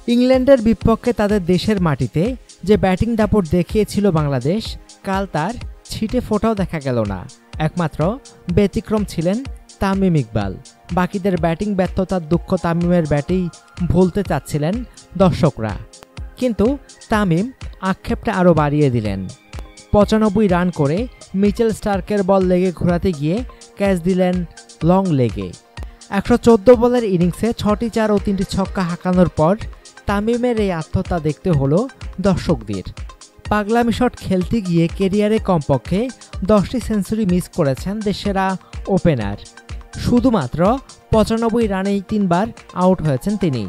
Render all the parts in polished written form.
ইংল্যান্ডের বিপক্ষে তাদের দেশের মাটিতে যে ব্যাটিং দাপট দেখিয়েছিল বাংলাদেশ, কাল তার ছিটে ফোঁটাও দেখা গেল না। একমাত্র ব্যতিক্রম ছিলেন তামিম ইকবাল। বাকিদের ব্যাটিং ব্যর্থতার দুঃখ তামিমের ব্যাটেই ভুলতে চাচ্ছিলেন দর্শকরা, কিন্তু তামিম আক্ষেপটা আরও বাড়িয়ে দিলেন। 95 রান করে মিচেল স্টার্কের বল লেগে ঘোরাতে গিয়ে ক্যাচ দিলেন লং লেগে। 114 বলের ইনিংসে 6টি 4 ও 3টি ছক্কা হাঁকানোর পর তামিমের এই আত্মহত্যা দেখতে হলো দর্শকদের। পাগলামি শট খেলতে গিয়ে ক্যারিয়ারে কমপক্ষে 10টি সেঞ্চুরি মিস করেছেন দেশেরা ওপেনার। শুধুমাত্র 95 রানেই 3বার আউট হয়েছেন তিনি।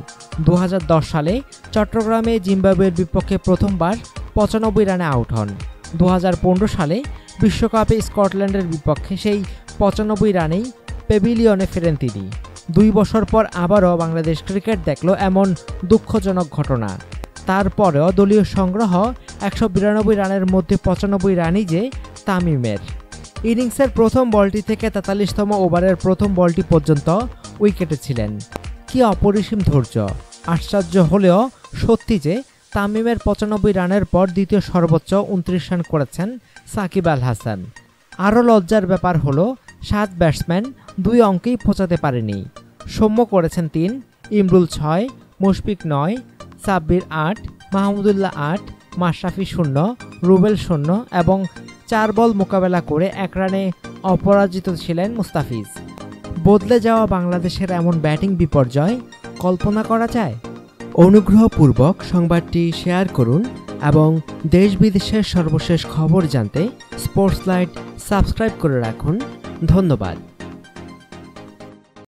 2010 সালে চট্টগ্রামে জিম্বাবুয়ের বিপক্ষে প্রথমবার 95 রানে আউট হন। 2015 সালে বিশ্বকাপে স্কটল্যান্ডের বিপক্ষে সেই 95 রানেই প্যাভিলিয়নে ফেরেন তিনি। 2 বছর পর আবারও বাংলাদেশ ক্রিকেট দেখল এমন দুঃখজনক ঘটনা। তারপরেও দলীয় সংগ্রহ 192 রানের মধ্যে 95 রানই যে তামিমের। ইনিংসের প্রথম বলটি থেকে 43তম ওভারের প্রথম বলটি পর্যন্ত উইকেটে ছিলেন। কি অপরিসীম ধৈর্য! আশ্চর্য হলেও সত্যি যে তামিমের 95 রানের পর দ্বিতীয় সর্বোচ্চ 29 রান করেছেন সাকিব আল হাসান। আরও লজ্জার ব্যাপার হলো 7 ব্যাটসম্যান 2 অঙ্কেই পৌঁছাতে পারেনি। সৌম্য করেছেন 3, ইমরুল 6, মুশফিক 9, সাব্বির 8, মাহমুদুল্লাহ 8, মাশরাফি 0, রুবেল 0 এবং 4 বল মোকাবেলা করে 1 রানে অপরাজিত ছিলেন মুস্তাফিজ। বদলে যাওয়া বাংলাদেশের এমন ব্যাটিং বিপর্যয় কল্পনা করা যায়? অনুগ্রহপূর্বক সংবাদটি শেয়ার করুন এবং দেশ বিদেশের সর্বশেষ খবর জানতে স্পোর্টস লাইট সাবস্ক্রাইব করে রাখুন। ধন্যবাদ।